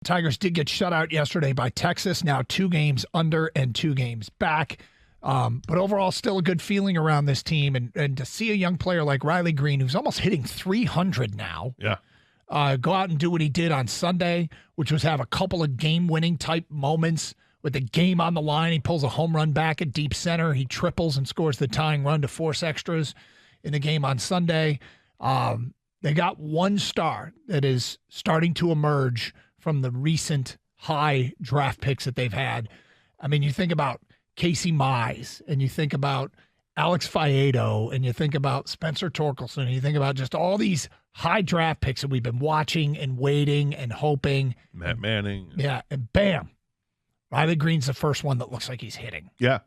Tigers did get shut out yesterday by Texas. Now 2 games under and 2 games back. But overall, still a good feeling around this team. And to see a young player like Riley Green, who's almost hitting 300 now, go out and do what he did on Sunday, which was have a couple of game-winning type moments with the game on the line. He pulls a home run back at deep center. He triples and scores the tying run to force extras in the game on Sunday. They got one star that is starting to emerge from the recent high draft picks that they've had. I mean, you think about Casey Mize, and you think about Alex Faedo, and you think about Spencer Torkelson, and you think about just all these high draft picks that we've been watching and waiting and hoping. Matt Manning. Yeah, and bam, Riley Green's the first one that looks like he's hitting. Yeah.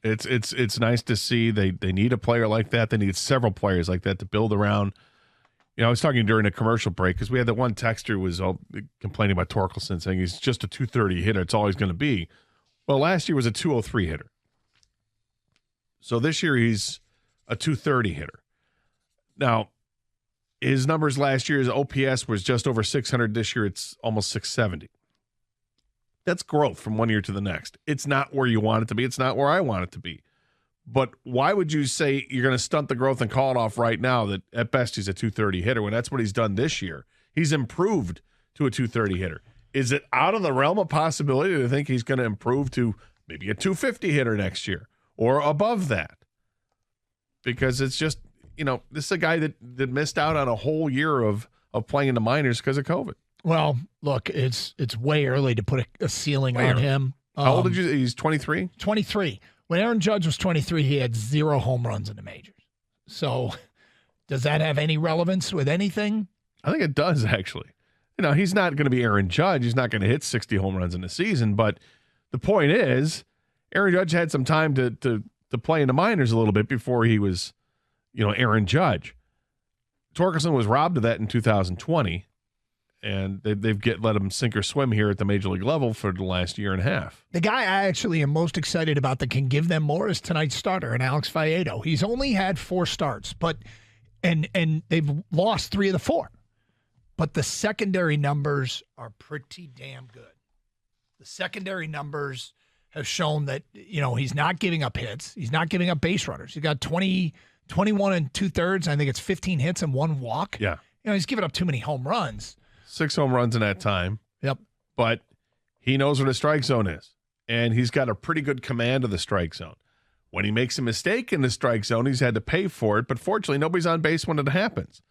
It's nice to see they need a player like that. They need several players like that to build around. You know, I was talking during a commercial break because we had that one texter who was complaining about Torkelson, saying he's just a 230 hitter. It's all he's going to be. Well, last year was a 203 hitter. So this year he's a 230 hitter. Now, his numbers last year, his OPS was just over 600. This year it's almost 670. That's growth from one year to the next. It's not where you want it to be. It's not where I want it to be. But why would you say you're going to stunt the growth and call it off right now that at best he's a 230 hitter when that's what he's done this year? He's improved to a 230 hitter. Is it out of the realm of possibility to think he's going to improve to maybe a 250 hitter next year or above that? Because it's just, you know, this is a guy that missed out on a whole year of playing in the minors because of COVID. Well, look, it's way early to put a ceiling on him. How old did you? He's 23? 23. When Aaron Judge was 23, he had 0 home runs in the majors. So does that have any relevance with anything? I think it does, actually. You know, he's not going to be Aaron Judge. He's not going to hit 60 home runs in a season. But the point is, Aaron Judge had some time to play in the minors a little bit before he was, you know, Aaron Judge. Torkelson was robbed of that in 2020. And they've let him sink or swim here at the major league level for the last year and a half. The guy I actually am most excited about that can give them more is tonight's starter, and Alex Faedo. He's only had 4 starts, but and they've lost 3 of the 4. But the secondary numbers are pretty damn good. The secondary numbers have shown that, you know, he's not giving up hits. He's not giving up base runners. He got 21 2/3. I think it's 15 hits and 1 walk. Yeah. You know, he's given up too many home runs. 6 home runs in that time. Yep. But he knows where the strike zone is, and he's got a pretty good command of the strike zone. When he makes a mistake in the strike zone, he's had to pay for it, but fortunately, nobody's on base when it happens.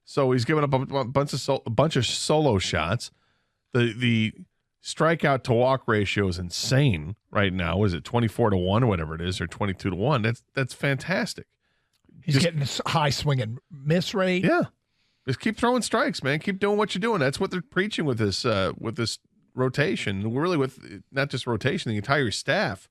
So he's given up a bunch of solo shots. The strikeout to walk ratio is insane right now. Is it 24-1 or whatever it is, or 22-1? That's fantastic. He's getting a high swing and miss rate. Yeah. Just keep throwing strikes, man. Keep doing what you're doing. That's what they're preaching with this rotation. We're really with not just rotation, the entire staff.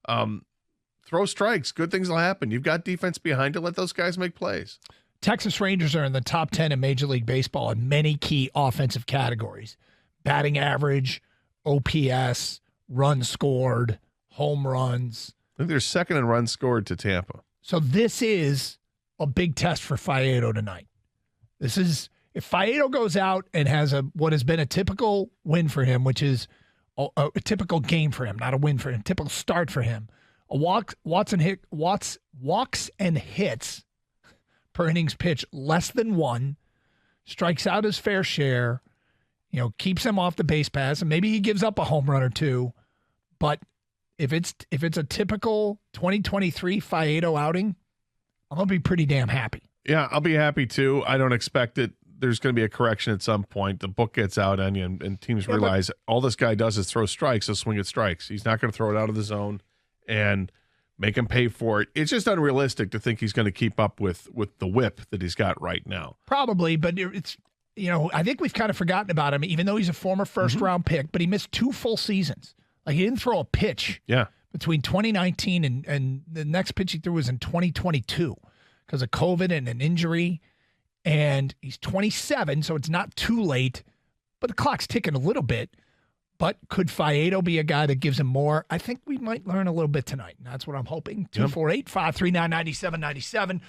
Throw strikes. Good things will happen. You've got defense behind it. Let those guys make plays. Texas Rangers are in the top 10 in Major League Baseball in many key offensive categories. Batting average, OPS, runs scored, home runs. I think they're second in runs scored to Tampa. So this is a big test for Faedo tonight. This is, if Faedo goes out and has what has been a typical win for him, which is a typical game for him, not a win for him, typical start for him, walks and hits per innings pitch less than 1, strikes out his fair share, you know, keeps him off the base paths, and maybe he gives up a home run or 2. But if it's a typical 2023 Faedo outing, I'm gonna be pretty damn happy. Yeah, I'll be happy too. I don't expect it. There's going to be a correction at some point. The book gets out on you, and teams realize all this guy does is throw strikes, so swing at strikes. He's not going to throw it out of the zone and make him pay for it. It's just unrealistic to think he's going to keep up with the whip that he's got right now. Probably, but it's, you know, I think we've kind of forgotten about him, even though he's a former first-round pick, but he missed 2 full seasons. Like, he didn't throw a pitch between 2019 and the next pitch he threw was in 2022. Because of COVID and an injury, and he's 27, so it's not too late, but the clock's ticking a little bit. But could Faedo be a guy that gives him more? I think we might learn a little bit tonight, and that's what I'm hoping. 248-539-9797.